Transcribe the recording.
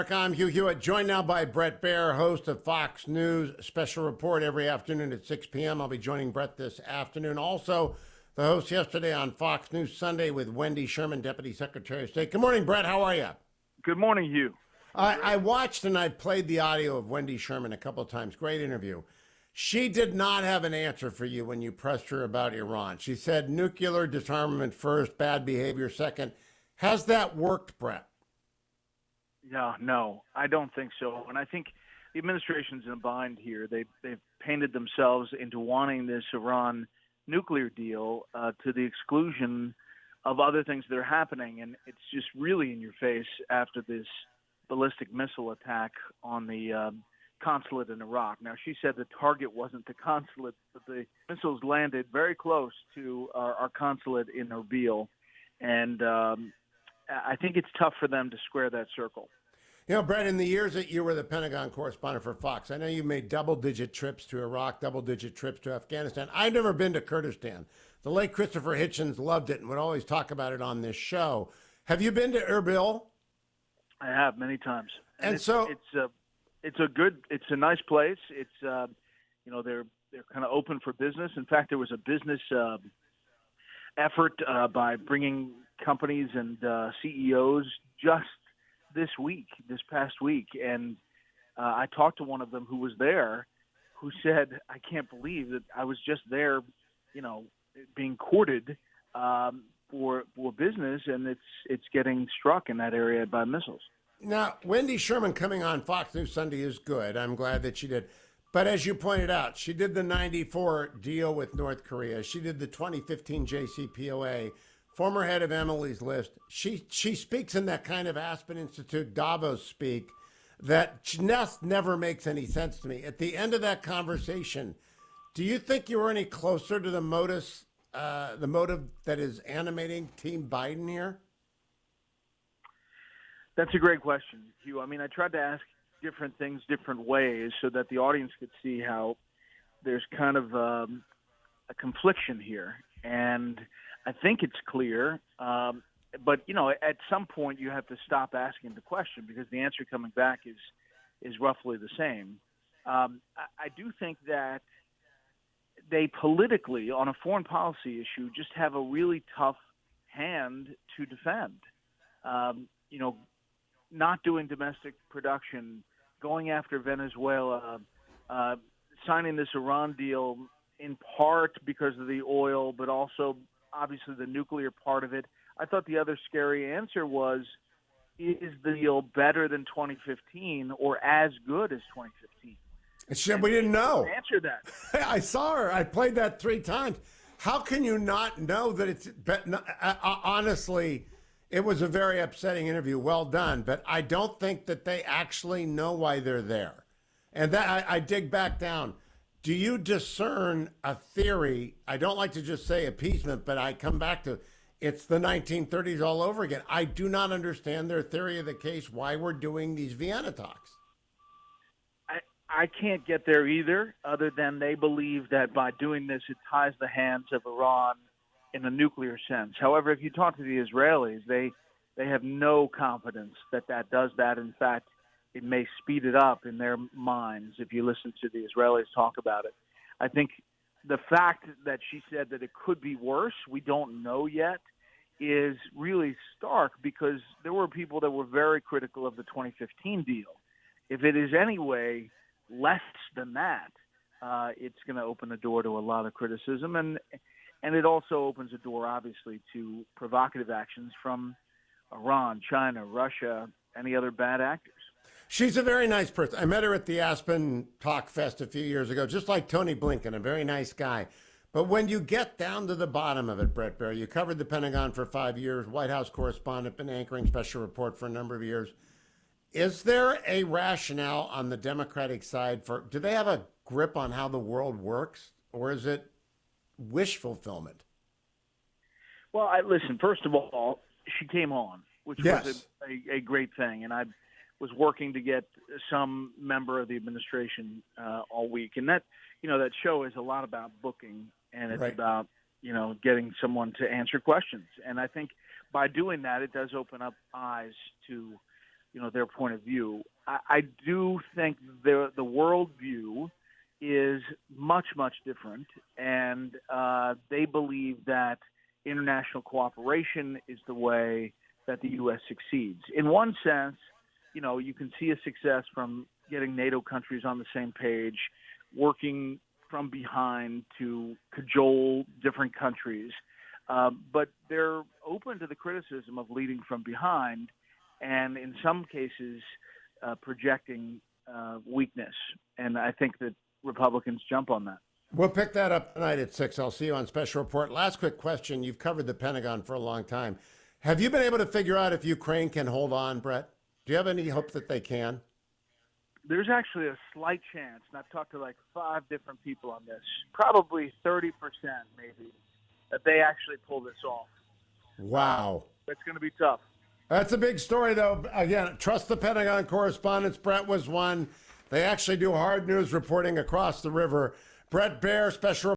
I'm Hugh, joined now by Bret Baier, host of Fox News Special Report every afternoon at 6 p.m. I'll be joining Bret this afternoon. Also, the host yesterday on Fox News Sunday with Wendy, Sherman, Deputy Secretary of State. Good morning, Bret. How are you? Good morning, Hugh. I watched and I played the audio of Wendy Sherman a couple of times. Great interview. She did not have an answer for you when you pressed her about Iran. She said nuclear disarmament first, bad behavior second. Has that worked, Bret? No, I don't think so. And I think the administration's in a bind here. They've painted themselves into wanting this Iran nuclear deal to the exclusion of other things that are happening. And it's just really in your face after this ballistic missile attack on the consulate in Iraq. Now, she said the target wasn't the consulate, but the missiles landed very close to our consulate in Erbil. And I think it's tough for them to square that circle. You know, Bret, in the years that you were the Pentagon correspondent for Fox, I know you made double-digit trips to Iraq, double-digit trips to Afghanistan. I've never been to Kurdistan. The late Christopher Hitchens loved it and would always talk about it on this show. Have you been to Erbil? I have many times, and it's a nice place. It's they're kind of open for business. In fact, there was a business effort by bringing companies and CEOs just this past week, and I talked to one of them who was there, who said, "I can't believe that I was just there, being courted for business, and it's getting struck in that area by missiles." Now, Wendy Sherman coming on Fox News Sunday is good. I'm glad that she did. But as you pointed out, she did the 94 deal with North Korea. She did the 2015 JCPOA. Former head of Emily's List. She speaks in that kind of Aspen Institute Davos speak that just never makes any sense to me. At the end of that conversation, do you think you were any closer to the motive that is animating Team Biden here? That's a great question, Hugh. I mean, I tried to ask different things different ways so that the audience could see how there's kind of a confliction here. And I think it's clear, but at some point you have to stop asking the question because the answer coming back is roughly the same. I do think that they politically, on a foreign policy issue, just have a really tough hand to defend. Not doing domestic production, going after Venezuela, signing this Iran deal in part because of the oil, but also obviously the nuclear part of it. I thought the other scary answer was, is the deal better than 2015 or as good as 2015? And she said, we didn't know. Answer that. I saw her. I played that 3 times. How can you not know that it's, honestly, it was a very upsetting interview. Well done. But I don't think that they actually know why they're there. And that I dig back down. Do you discern a theory? I don't like to just say appeasement, but I come back to it's the 1930s all over again. I do not understand their theory of the case, why we're doing these Vienna talks. I can't get there either, other than they believe that by doing this, it ties the hands of Iran in a nuclear sense. However, if you talk to the Israelis, they have no confidence that does that. In fact, it may speed it up in their minds if you listen to the Israelis talk about it. I think the fact that she said that it could be worse, we don't know yet, is really stark because there were people that were very critical of the 2015 deal. If it is anyway less than that, it's going to open the door to a lot of criticism. And it also opens the door, obviously, to provocative actions from Iran, China, Russia, any other bad actors. She's a very nice person. I met her at the Aspen Talk Fest a few years ago, just like Tony Blinken, a very nice guy. But when you get down to the bottom of it, Bret Baier, you covered the Pentagon for 5 years, White House correspondent, been anchoring Special Report for a number of years. Is there a rationale on the Democratic side do they have a grip on how the world works, or is it wish fulfillment? Well, listen, first of all, she came on, which was a great thing. And I was working to get some member of the administration all week. And that show is a lot about booking, and it's about, getting someone to answer questions. And I think by doing that, it does open up eyes to their point of view. I do think the worldview is much, much different, and they believe that international cooperation is the way that the U.S. succeeds. In one sense, you can see a success from getting NATO countries on the same page, working from behind to cajole different countries. But they're open to the criticism of leading from behind and in some cases projecting weakness. And I think that Republicans jump on that. We'll pick that up tonight at 6. I'll see you on Special Report. Last quick question. You've covered the Pentagon for a long time. Have you been able to figure out if Ukraine can hold on, Bret? Do you have any hope that they can? There's actually a slight chance, and I've talked to like 5 different people on this, probably 30% maybe, that they actually pull this off. Wow. That's going to be tough. That's a big story, though. Again, trust the Pentagon correspondents. Bret was one. They actually do hard news reporting across the river. Bret Baier, Special